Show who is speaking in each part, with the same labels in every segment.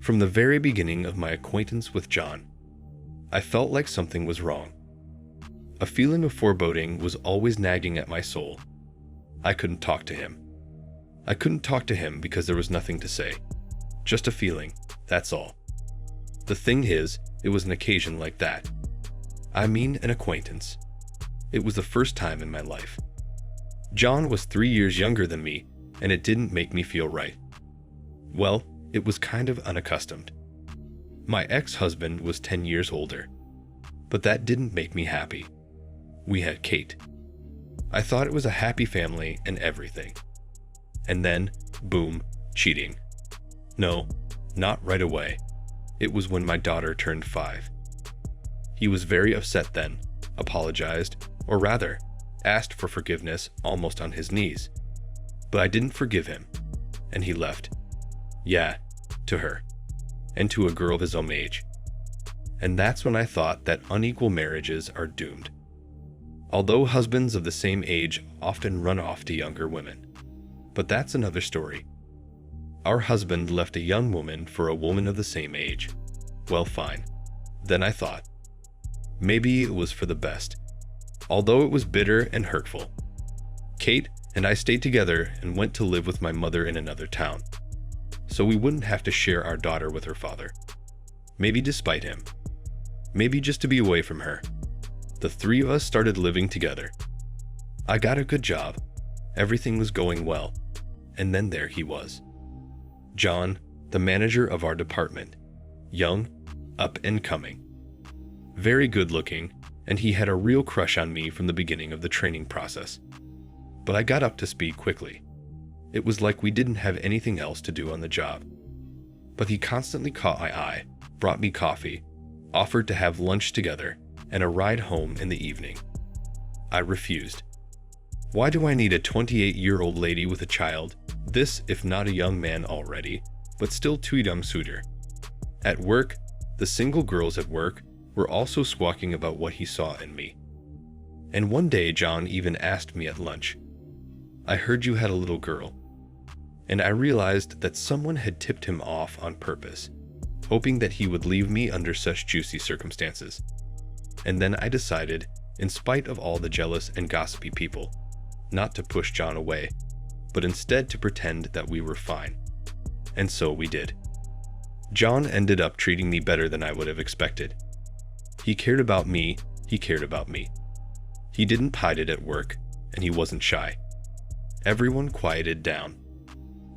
Speaker 1: From the very beginning of my acquaintance with John, I felt like something was wrong. A feeling of foreboding was always nagging at my soul. I couldn't talk to him. I couldn't talk to him because there was nothing to say. Just a feeling, that's all. The thing is, it was an occasion like that. I mean an acquaintance. It was the first time in my life. John was 3 years younger than me, and it didn't make me feel right. Well, it was kind of unaccustomed. My ex-husband was 10 years older, but that didn't make me happy. We had Kate. I thought it was a happy family and everything. And then, boom, cheating. No, not right away. It was when my daughter turned 5. He was very upset then, apologized, or rather, asked for forgiveness almost on his knees. But I didn't forgive him, and he left. Yeah, to her, and to a girl of his own age. And that's when I thought that unequal marriages are doomed. Although husbands of the same age often run off to younger women. But that's another story. Our husband left a young woman for a woman of the same age. Well, fine. Then I thought, maybe it was for the best. Although it was bitter and hurtful. Kate and I stayed together and went to live with my mother in another town, so we wouldn't have to share our daughter with her father. Maybe despite him. Maybe just to be away from her. The three of us started living together. I got a good job. Everything was going well. And then there he was. John, the manager of our department. Young, up and coming. Very good looking, and he had a real crush on me from the beginning of the training process. But I got up to speed quickly. It was like we didn't have anything else to do on the job. But he constantly caught my eye, brought me coffee, offered to have lunch together, and a ride home in the evening. I refused. Why do I need a 28-year-old lady with a child, this if not a young man already, but still too young suitor? At work, the single girls at work were also squawking about what he saw in me. And one day John even asked me at lunch, I heard you had a little girl. And I realized that someone had tipped him off on purpose, hoping that he would leave me under such juicy circumstances. And then I decided, in spite of all the jealous and gossipy people, not to push John away, but instead to pretend that we were fine. And so we did. John ended up treating me better than I would have expected. He cared about me, he cared about me. He didn't hide it at work, and he wasn't shy. Everyone quieted down,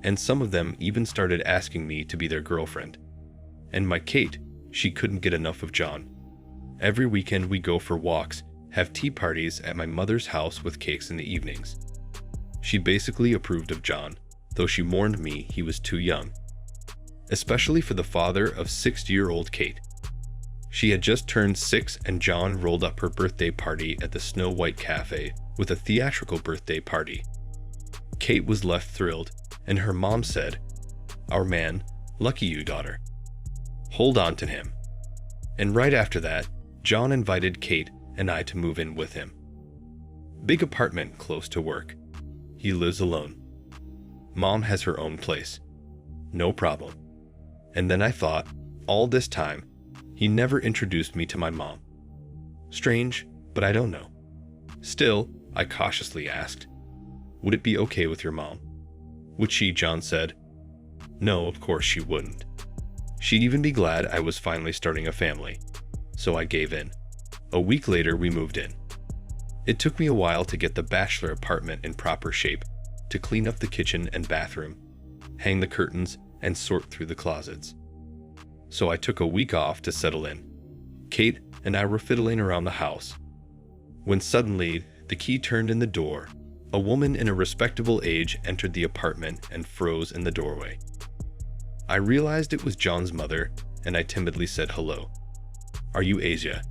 Speaker 1: and some of them even started asking me to be their girlfriend. And my Kate, she couldn't get enough of John. Every weekend we go for walks, have tea parties at my mother's house with cakes in the evenings. She basically approved of John, though she warned me he was too young. Especially for the father of 6-year-old Kate. She had just turned 6 and John rolled up her birthday party at the Snow White Cafe with a theatrical birthday party. Kate was left thrilled, and her mom said, "Our man, lucky you, daughter. Hold on to him." And right after that, John invited Kate and I to move in with him. Big apartment close to work. He lives alone. Mom has her own place. No problem. And then I thought, all this time, he never introduced me to my mom. Strange, but I don't know. Still, I cautiously asked, would it be okay with your mom? Would she, John said. No, of course she wouldn't. She'd even be glad I was finally starting a family. So I gave in. A week later, we moved in. It took me a while to get the bachelor apartment in proper shape, to clean up the kitchen and bathroom, hang the curtains, and sort through the closets. So I took a week off to settle in. Kate and I were fiddling around the house, when suddenly the key turned in the door. A woman in a respectable age entered the apartment and froze in the doorway. I realized it was John's mother, and I timidly said hello. Are you Asia?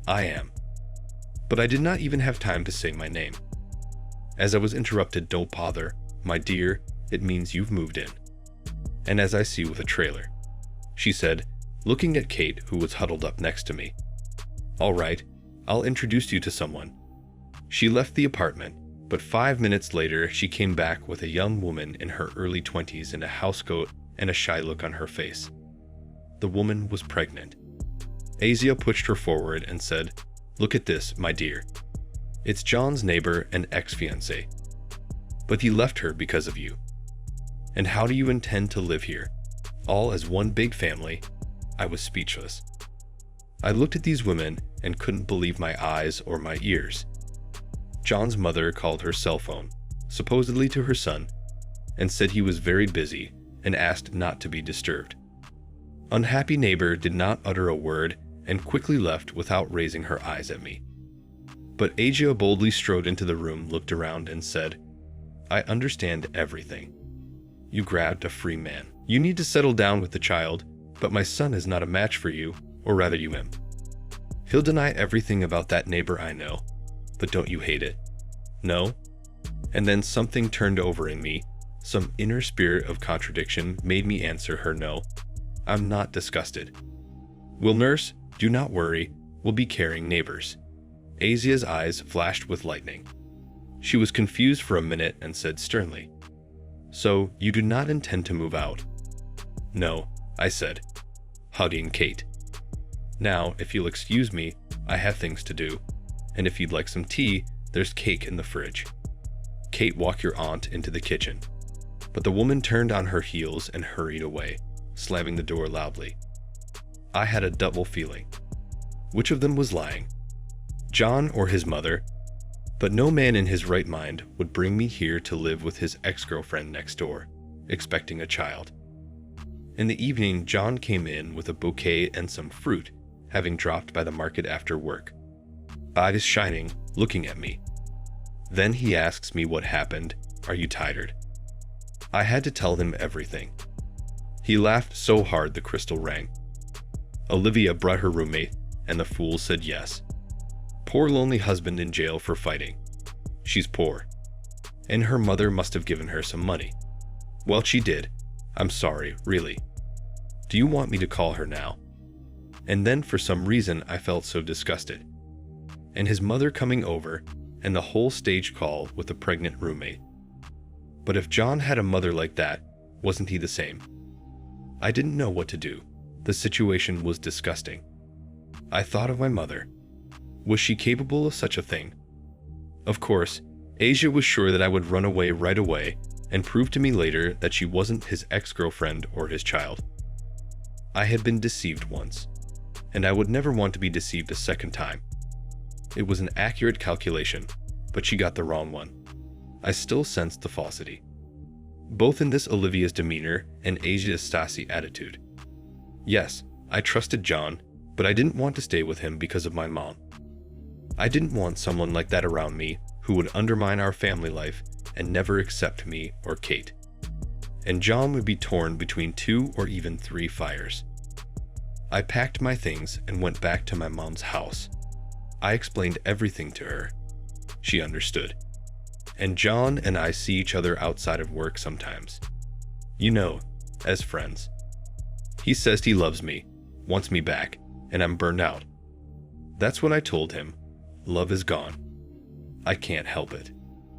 Speaker 1: I am. But I did not even have time to say my name. As I was interrupted, don't bother, my dear, it means you've moved in. And as I see with a trailer, she said, looking at Kate, who was huddled up next to me. All right, I'll introduce you to someone. She left the apartment, but 5 minutes later, she came back with a young woman in her early 20s in a housecoat and a shy look on her face. The woman was pregnant. Asia pushed her forward and said, "Look at this, my dear. It's John's neighbor and ex-fiancé. But he left her because of you. And how do you intend to live here? All as one big family?" I was speechless. I looked at these women and couldn't believe my eyes or my ears. John's mother called her cell phone, supposedly to her son, and said he was very busy and asked not to be disturbed. Unhappy neighbor did not utter a word and quickly left without raising her eyes at me. But Asia boldly strode into the room, looked around, and said, "I understand everything. You grabbed a free man. You need to settle down with the child, but my son is not a match for you, or rather you him. He'll deny everything about that neighbor I know, but don't you hate it? No?" And then something turned over in me. Some inner spirit of contradiction made me answer her no. I'm not disgusted. "Will nurse, do not worry, we'll be caring neighbors." Asia's eyes flashed with lightning. She was confused for a minute and said sternly, "So you do not intend to move out?" "No," I said, hugging Kate. "Now, if you'll excuse me, I have things to do, and if you'd like some tea, there's cake in the fridge." "Kate, walk your aunt into the kitchen." But the woman turned on her heels and hurried away, slamming the door loudly. I had a double feeling. Which of them was lying? John or his mother? But no man in his right mind would bring me here to live with his ex-girlfriend next door, expecting a child. In the evening, John came in with a bouquet and some fruit, having dropped by the market after work. Eyes shining, looking at me. Then he asks me what happened. "Are you tired?" I had to tell him everything. He laughed so hard the crystal rang. Olivia brought her roommate, and the fool said yes. Poor lonely husband in jail for fighting. She's poor. And her mother must have given her some money. Well, she did. I'm sorry, really. Do you want me to call her now? And then for some reason I felt so disgusted. And his mother coming over, and the whole stage call with a pregnant roommate. But if John had a mother like that, wasn't he the same? I didn't know what to do. The situation was disgusting. I thought of my mother. Was she capable of such a thing? Of course, Asia was sure that I would run away right away and prove to me later that she wasn't his ex-girlfriend or his child. I had been deceived once, and I would never want to be deceived a second time. It was an accurate calculation, but she got the wrong one. I still sensed the falsity, both in this Olivia's demeanor and Asia's Stasi attitude. Yes, I trusted John, but I didn't want to stay with him because of my mom. I didn't want someone like that around me who would undermine our family life and never accept me or Kate. And John would be torn between 2 or even 3 fires. I packed my things and went back to my mom's house. I explained everything to her. She understood. And John and I see each other outside of work sometimes. You know, as friends. He says he loves me, wants me back, and I'm burned out. That's when I told him, love is gone. I can't help it.